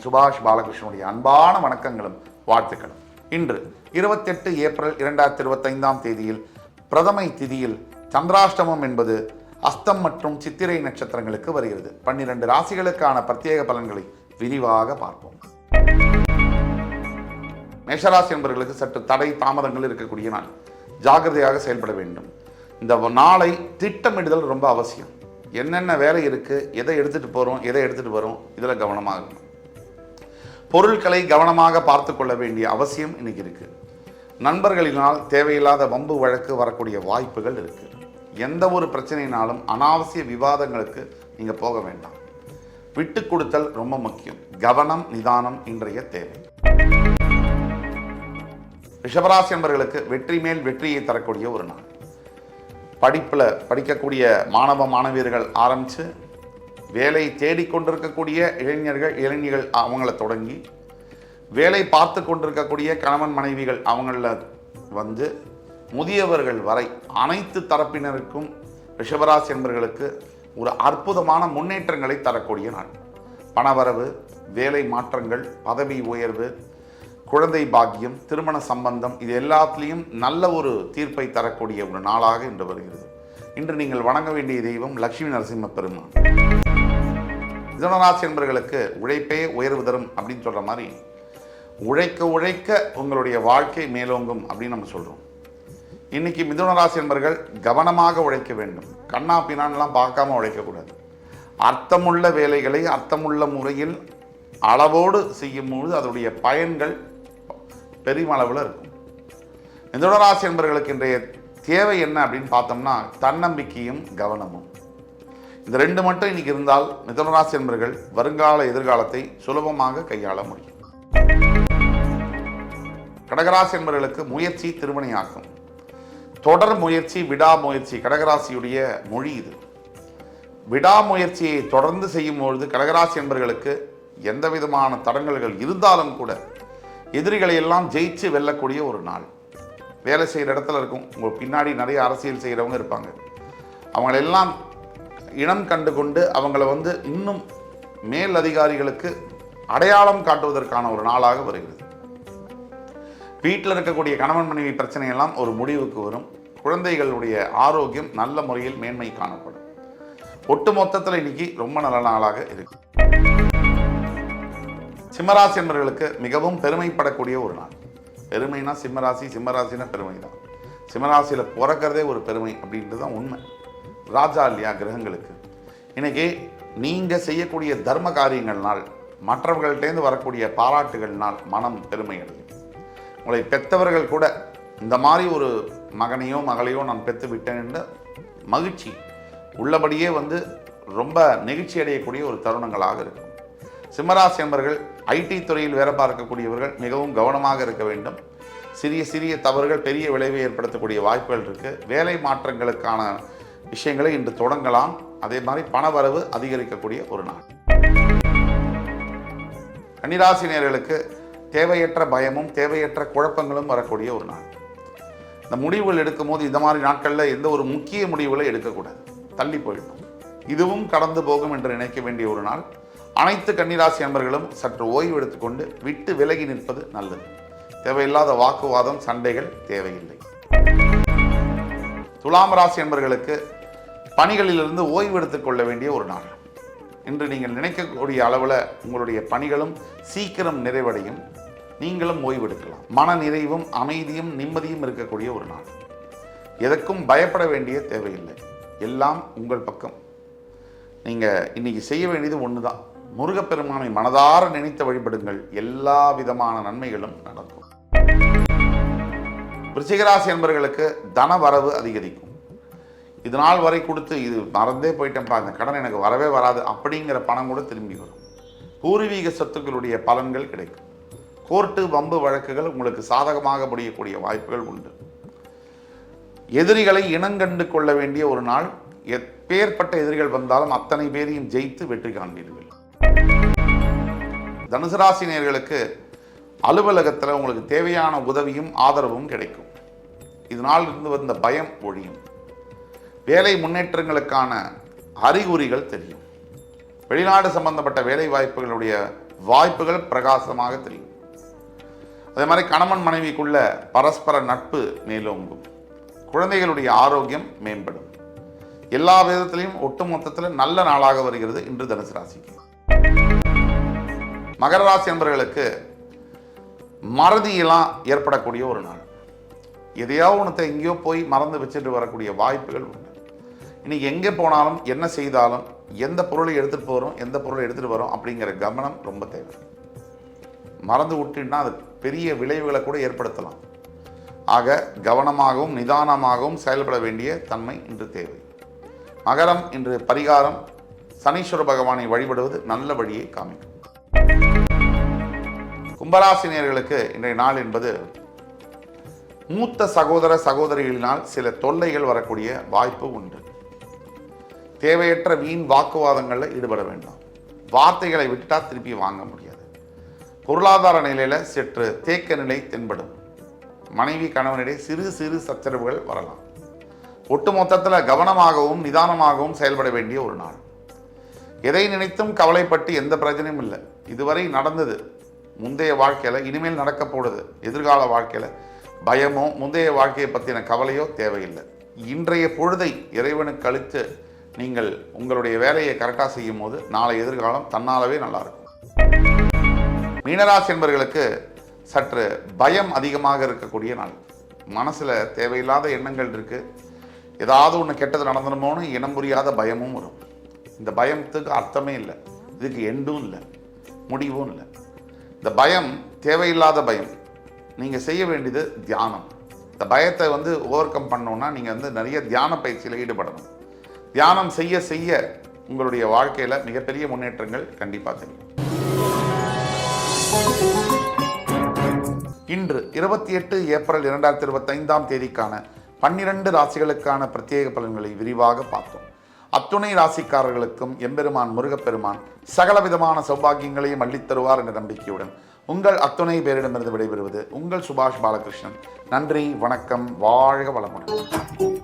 சுபாஷ் பாலகிருஷ்ணனுடைய அன்பான வணக்கங்களும் வாழ்த்துக்களும். இன்று 28 ஏப்ரல் 2025 தேதியில் பிரதமை திதியில் சந்திராஷ்டமம் என்பது அஸ்தம் மற்றும் சித்திரை நட்சத்திரங்களுக்கு வருகிறது. 12 ராசிகளுக்கான பிரத்யேக பலன்களை விரிவாக பார்ப்போம். மேஷராசி என்பவர்களுக்கு சற்று தடை தாமதங்கள் இருக்கக்கூடிய நாள். ஜாகிரதையாக செயல்பட வேண்டும். இந்த நாளை திட்டமிடுதல் ரொம்ப அவசியம். என்னென்ன வேலை இருக்குது, எதை எடுத்துகிட்டு போகிறோம், எதை எடுத்துகிட்டு வரோம், இதில் கவனமாக இருக்கணும். பொருட்களை கவனமாக பார்த்து கொள்ள வேண்டிய அவசியம் இன்னைக்கு இருக்குது. நண்பர்களினால் தேவையில்லாத வம்பு வழக்கு வரக்கூடிய வாய்ப்புகள் இருக்குது. எந்த ஒரு பிரச்சனையினாலும் அனாவசிய விவாதங்களுக்கு நீங்கள் போக வேண்டாம். விட்டு கொடுத்தல் ரொம்ப முக்கியம். கவனம் நிதானம் இன்றைய தேவை. ரிஷபராசி என்பவர்களுக்கு வெற்றி மேல் வெற்றியை தரக்கூடிய ஒரு நாள். படிப்பில் படிக்கக்கூடிய மாணவ மாணவியர்கள் ஆரம்பித்து வேலை தேடிக்கொண்டிருக்கக்கூடிய இளைஞர்கள் அவங்கள தொடங்கி வேலை பார்த்து கொண்டிருக்கக்கூடிய கணவன் மனைவிகள் அவங்கள வந்து முதியவர்கள் வரை அனைத்து தரப்பினருக்கும் ரிஷபராசி என்பவர்களுக்கு ஒரு அற்புதமான முன்னேற்றங்களை தரக்கூடிய நாள். பணவரவு, வேலை மாற்றங்கள், பதவி உயர்வு, குழந்தை பாக்கியம், திருமண சம்பந்தம், இது எல்லாத்துலேயும் நல்ல ஒரு தீர்ப்பை தரக்கூடிய ஒரு நாளாக இன்று வருகிறது. இன்று நீங்கள் வணங்க வேண்டிய தெய்வம் லட்சுமி நரசிம்ம பெருமான். மிதுனராசி என்பவர்களுக்கு உழைப்பே உயர்வு தரும் அப்படின்னு சொல்கிற மாதிரி உழைக்க உழைக்க உங்களுடைய வாழ்க்கை மேலோங்கும் அப்படின்னு நம்ம சொல்கிறோம். இன்னைக்கு மிதுனராசி என்பவர்கள் கவனமாக உழைக்க வேண்டும். கண்ணா பின்னான்லாம் பார்க்காம உழைக்கக்கூடாது. அர்த்தமுள்ள வேலைகளை அர்த்தமுள்ள முறையில் அளவோடு செய்யும்போது அதனுடைய பயன்கள் பெருமளவில் இருக்கும். மிதுனராசி என்பவர்களுக்கு இன்றைய தேவை என்ன அப்படின்னு பார்த்தோம்னா தன்னம்பிக்கையும் கவனமும். இந்த ரெண்டு மட்டும் இன்னைக்கு இருந்தால் மிதுனராசி என்பவர்கள் வருங்கால எதிர்காலத்தை சுலபமாக கையாள முடியும். கடகராசி என்பவர்களுக்கு முயற்சி திருமணியாக்கும். தொடர் முயற்சி, விடாமுயற்சி கடகராசியுடைய மொழி இது. விடாமுயற்சியை தொடர்ந்து செய்யும் பொழுது கடகராசி என்பவர்களுக்கு எந்த விதமான தடங்கல்கள் இருந்தாலும் கூட எதிரிகளை எல்லாம் ஜெயிச்சு வெல்லக்கூடிய ஒரு நாள். வேலை செய்கிற இடத்துல இருக்கும். உங்கள் பின்னாடி நிறைய அரசியல் செய்கிறவங்க இருப்பாங்க. அவங்களெல்லாம் இனம் கண்டு கொண்டு அவங்கள வந்து இன்னும் மேல் அதிகாரிகளுக்கு அடையாளம் காட்டுவதற்கான ஒரு நாளாக வருகிறது. வீட்டில் இருக்கக்கூடிய கணவன் மனைவி பிரச்சனையெல்லாம் ஒரு முடிவுக்கு வரும். குழந்தைகளுடைய ஆரோக்கியம் நல்ல முறையில் மேன்மை காணப்படும். ஒட்டு மொத்தத்தில் இன்னைக்கு ரொம்ப நல்ல நாளாக இருக்கு. சிம்மராசி என்பவர்களுக்கு மிகவும் பெருமைப்படக்கூடிய ஒரு நாள். பெருமைனா சிம்மராசினா பெருமை தான். சிம்மராசியில் பிறக்கிறதே ஒரு பெருமை அப்படின்றது தான் உண்மை. ராஜா இல்லையா கிரகங்களுக்கு. இன்னைக்கு நீங்கள் செய்யக்கூடிய தர்ம காரியங்கள்னால் மற்றவர்கள்டேருந்து வரக்கூடிய பாராட்டுகள்னால் மனம் பெருமை அடையும். உங்களை பெற்றவர்கள் கூட இந்த மாதிரி ஒரு மகனையோ மகளையோ நான் பெற்று விட்டேன் என்ற மகிழ்ச்சி உள்ளபடியே வந்து ரொம்ப நெகிழ்ச்சி அடையக்கூடிய ஒரு தருணங்களாக இருக்கும். சிம்மராசி என்பவர்கள் ஐடி துறையில் வேலை பார்க்கக்கூடியவர்கள் மிகவும் கவனமாக இருக்க வேண்டும். சிறிய சிறிய தவறுகள் பெரிய விளைவை ஏற்படுத்தக்கூடிய வாய்ப்புகள் இருக்குது. வேலை மாற்றங்களுக்கான விஷயங்களை இன்று தொடங்கலாம். அதே மாதிரி பணவரவு அதிகரிக்கக்கூடிய ஒரு நாள். கன்னிராசினியர்களுக்கு தேவையற்ற பயமும் தேவையற்ற குழப்பங்களும் வரக்கூடிய ஒரு நாள். இந்த முடிவுகள் எடுக்கும் போது இந்த மாதிரி நாட்களில் எந்த ஒரு முக்கிய முடிவுகளை எடுக்கக்கூடாது. தள்ளி போயிடும். இதுவும் கடந்து போகும் என்று நினைக்க வேண்டிய ஒரு நாள். அனைத்து கன்னிராசி அன்பர்களும் சற்று ஓய்வு எடுத்துக்கொண்டு விட்டு விலகி நிற்பது நல்லது. தேவையில்லாத வாக்குவாதம், சண்டைகள் தேவையில்லை. துலாம் ராசி அன்பர்களுக்கு பணிகளிலிருந்து ஓய்வு எடுத்துக்கொள்ள வேண்டிய ஒரு நாள். இன்று நீங்கள் நினைக்கக்கூடிய அளவில் உங்களுடைய பணிகளும் சீக்கிரம் நிறைவடையும். நீங்களும் ஓய்வு எடுக்கலாம். மன நிறைவும் அமைதியும் நிம்மதியும் இருக்கக்கூடிய ஒரு நாள். எதற்கும் பயப்பட வேண்டிய தேவையில்லை. எல்லாம் உங்கள் பக்கம். நீங்கள் இன்னைக்கு செய்ய வேண்டியது ஒன்று தான். முருகப்பெருமானை மனதார நினைத்து வழிபடுங்கள். எல்லா விதமான நன்மைகளும் நடக்கும். விருச்சிகராசி என்பவர்களுக்கு தன வரவு அதிகரிக்கும். இது நாள் வரை கொடுத்து இது மறந்தே போயிட்டேன்ப்பா, இந்த கடன் எனக்கு வரவே வராது அப்படிங்கிற பணம் கூட திரும்பி வரும். பூர்வீக சொத்துக்களுடைய பலன்கள் கிடைக்கும். கோர்ட்டு வம்பு வழக்குகள் உங்களுக்கு சாதகமாக முடியக்கூடிய வாய்ப்புகள் உண்டு. எதிரிகளை இனங்கண்டு கொள்ள வேண்டிய ஒரு நாள். எப்பேற்பட்ட எதிரிகள் வந்தாலும் அத்தனை பேரையும் ஜெயித்து வெற்றி காண்பீர்கள். தனுசு ராசி நேயர்களுக்கு அலுவலகத்தில் உங்களுக்கு தேவையான உதவியும் ஆதரவும் கிடைக்கும். இதனால் இருந்து வந்த பயம் ஒழியும். வேலை முன்னேற்றங்களுக்கான அறிகுறிகள் தெரியும். வெளிநாடு சம்பந்தப்பட்ட வேலை வாய்ப்புகளுடைய வாய்ப்புகள் பிரகாசமாக தெரியும். அதே மாதிரி கணவன் மனைவிக்குள்ள பரஸ்பர நட்பு மேலோங்கும். குழந்தைகளுடைய ஆரோக்கியம் மேம்படும். எல்லா விதத்திலையும் ஒட்டுமொத்தத்தில் நல்ல நாளாக வருகிறது இன்று தனுசு ராசிக்கு. மகர ராசி என்பவர்களுக்கு மறதியெல்லாம் ஏற்படக்கூடிய ஒரு நாள். எதையாவது ஒன்றத்தை எங்கேயோ போய் மறந்து வச்சுட்டு வரக்கூடிய வாய்ப்புகள் உண்டு. இன்னைக்கு எங்கே போனாலும் என்ன செய்தாலும் எந்த பொருளை எடுத்துகிட்டு போகிறோம் எந்த பொருளை எடுத்துகிட்டு வரோம் அப்படிங்கிற கவனம் ரொம்ப தேவை. மறந்து விட்டுன்னா அது பெரிய விளைவுகளை கூட ஏற்படுத்தலாம். ஆக கவனமாகவும் நிதானமாகவும் செயல்பட வேண்டிய தன்மை இன்று தேவை. மகரம் இன்று பரிகாரம் சனீஸ்வர பகவானை வழிபடுவது நல்ல வழியை காமிக்கும். கும்பராசினியர்களுக்கு இன்றைய நாள் என்பது மூத்த சகோதர சகோதரிகளினால் சில தொல்லைகள் வரக்கூடிய வாய்ப்பு உண்டு. தேவையற்ற வீண் வாக்குவாதங்களில் ஈடுபட வேண்டாம். வார்த்தைகளை விட்டா திருப்பி வாங்க முடியாது. பொருளாதார நிலையில் சற்று தேக்க நிலை தென்படும். மனைவி கணவனிடையே சிறு சிறு சச்சரவுகள் வரலாம். ஒட்டுமொத்தத்தில் கவனமாகவும் நிதானமாகவும் செயல்பட வேண்டிய ஒரு நாள். எதை நினைத்தும் கவலைப்பட்டு எந்த பிரச்சனையும் இல்லை. இதுவரை நடந்தது முந்தைய வாழ்க்கையில், இனிமேல் நடக்க போடுது எதிர்கால வாழ்க்கையில் பயமோ முந்தைய வாழ்க்கையை பற்றின கவலையோ தேவையில்லை. இன்றைய பொழுதை இறைவனுக்கு அளித்து நீங்கள் உங்களுடைய வேலையை கரெக்டாக செய்யும் போது நாளை எதிர்காலம் தன்னாலவே நல்லாயிருக்கும். மீனராசி என்பவர்களுக்கு சற்று பயம் அதிகமாக இருக்கக்கூடிய நாள். மனசில் தேவையில்லாத எண்ணங்கள் இருக்குது. ஏதாவது ஒன்று கெட்டது நடந்துடுமோன்னு இனம் புரியாத பயமும் வரும். இந்த பயத்துக்கு அர்த்தமே இல்லை, இதுக்கு எண்டும் இல்லை, முடிவும் இல்லை. இந்த பயம் தேவையில்லாத பயம். நீங்கள் செய்ய வேண்டியது தியானம். இந்த பயத்தை ஓவர் கம் பண்ணோன்னா நீங்கள் நிறைய தியான பயிற்சியில் ஈடுபடணும். தியானம் செய்ய செய்ய உங்களுடைய வாழ்க்கையில் மிகப்பெரிய முன்னேற்றங்கள் கண்டிப்பாக தெரியும். இன்று 28 ஏப்ரல் 2025 தேதிக்கான 12 ராசிகளுக்கான பிரத்யேக பலன்களை விரிவாக பார்த்தோம். அத்துணை ராசிக்காரர்களுக்கும் எம்பெருமான் முருகப்பெருமான் சகலவிதமான சௌபாகியங்களையும் அள்ளித்தருவார் என்ற நம்பிக்கையுடன் உங்கள் அத்துணை பேரிடமிருந்து விடைபெறுவது உங்கள் சுபாஷ் பாலகிருஷ்ணன். நன்றி, வணக்கம், வாழ்க வளமுடன்.